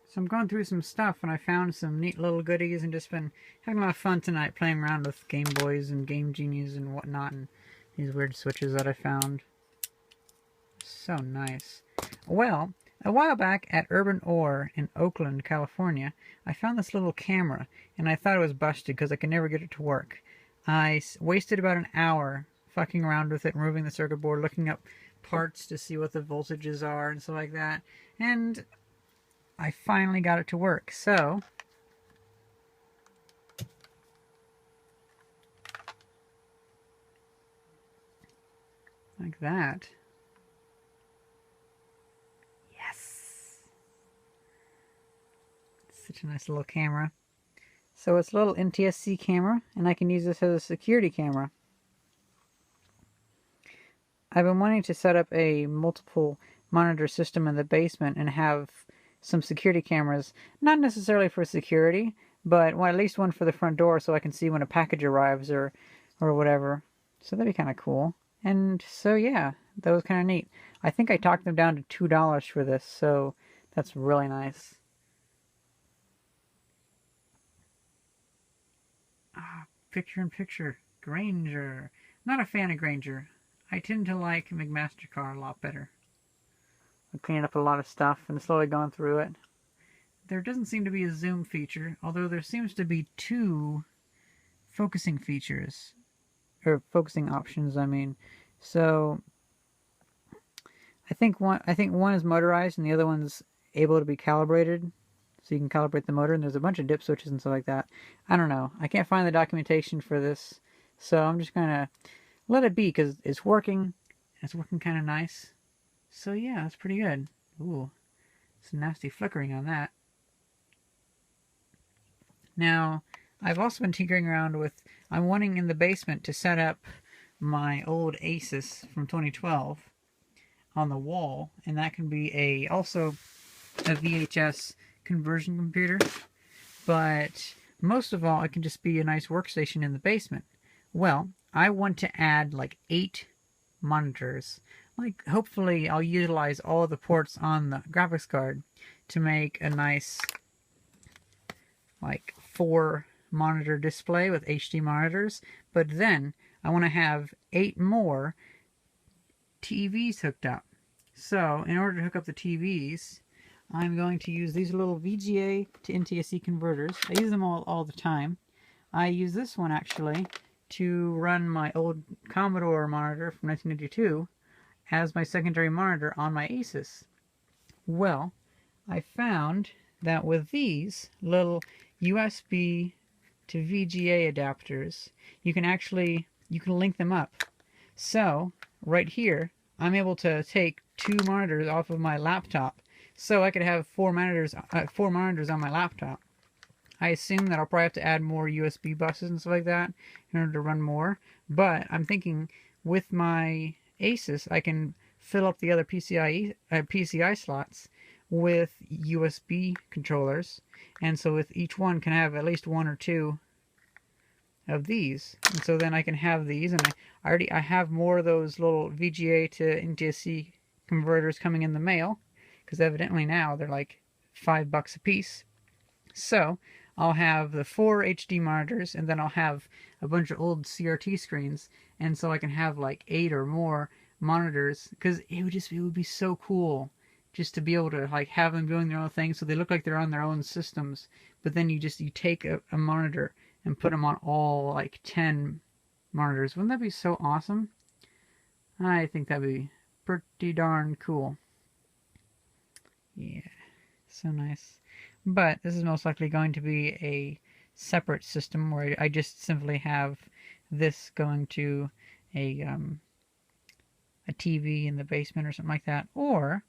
So I'm going through some stuff and I found some neat little goodies and just been having a lot of fun tonight playing around with Game Boys and Game Genies and whatnot and these weird switches that I found. So nice. Well, a while back at Urban Ore in Oakland, California, I found this little camera and I thought it was busted because I could never get it to work. I wasted about an hour fucking around with it, removing the circuit board, looking up parts to see what the voltages are and stuff like that, and I finally got it to work. So like that. Yes. Such a nice little camera. So it's a little NTSC camera, and I can use this as a security camera. I've been wanting to set up a multiple monitor system in the basement and have some security cameras, not necessarily for security, but well, at least one for the front door so I can see when a package arrives or whatever. So that'd be kind of cool. And so yeah, that was kind of neat. I think I talked them down to $2 for this, so that's really nice. Ah, picture-in-picture. Granger. Not a fan of Granger. I tend to like McMaster-Carr a lot better. I'm cleaning up a lot of stuff and slowly going through it. There doesn't seem to be a zoom feature, although there seems to be two focusing features. Or focusing options, I mean. So I think one is motorized and the other one's able to be calibrated. So you can calibrate the motor, and there's a bunch of dip switches and stuff like that. I don't know. I can't find the documentation for this, so I'm just gonna let it be because it's working. It's working kind of nice. So yeah, that's pretty good. Ooh, some nasty flickering on that. Now, I've also been tinkering around with, I'm wanting in the basement to set up my old Asus from 2012 on the wall, and that can be also a VHS conversion computer, but most of all, it can just be a nice workstation in the basement. Well, I want to add like 8 monitors. Like, hopefully I'll utilize all the ports on the graphics card to make a nice like 4 monitor display with HD monitors, but then I want to have 8 more TVs hooked up. So in order to hook up the TVs, I'm going to use these little VGA to NTSC converters. I use them all the time. I use this one actually to run my old Commodore monitor from 1992 as my secondary monitor on my Asus. Well, I found that with these little USB to VGA adapters, you can link them up. So right here, I'm able to take 2 monitors off of my laptop, so I could have 4 monitors on my laptop. I assume that I'll probably have to add more USB buses and stuff like that in order to run more, but I'm thinking with my Asus, I can fill up the other PCI slots with USB controllers, and so with each one can have at least 1 or 2 of these, and so then I can have these, and I have more of those little VGA to NTSC converters coming in the mail, because evidently now they're like $5 a piece. So I'll have the 4 HD monitors, and then I'll have a bunch of old CRT screens, and so I can have like 8 or more monitors, because it would be so cool just to be able to like have them doing their own thing, so they look like they're on their own systems, but then you take a monitor and put them on all like 10 monitors. Wouldn't that be so awesome? I think that'd be pretty darn cool. Yeah, so nice. But this is most likely going to be a separate system where I just simply have this going to a TV in the basement or something like that, or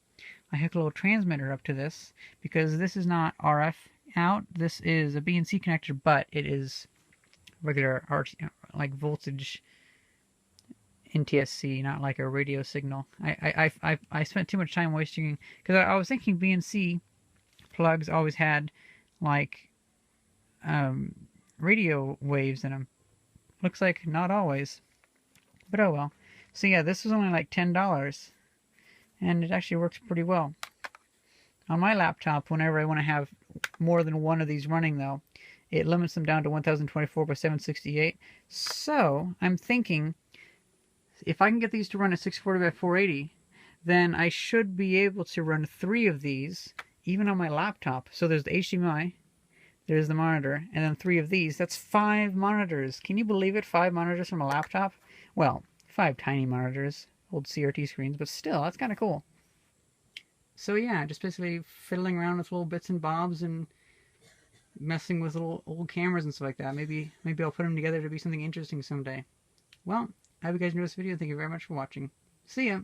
I hook a little transmitter up to this, because this is not RF out. This is a BNC connector, but it is regular RT, like voltage NTSC, not like a radio signal. I spent too much time wasting, because I was thinking BNC plugs always had like radio waves in them. Looks like not always, but oh well. So yeah, this was only like $10, and it actually works pretty well. On my laptop, whenever I want to have more than one of these running, though, it limits them down to 1024 by 768. So I'm thinking if I can get these to run at 640 by 480, then I should be able to run 3 of these, even on my laptop. So there's the HDMI, there's the monitor, and then 3 of these. That's 5 monitors. Can you believe it? 5 monitors from a laptop? Well, 5 tiny monitors, old CRT screens, but still, that's kind of cool. So yeah, just basically fiddling around with little bits and bobs and messing with little old cameras and stuff like that. Maybe I'll put them together to be something interesting someday. Well, I hope you guys enjoyed this video. Thank you very much for watching. See ya!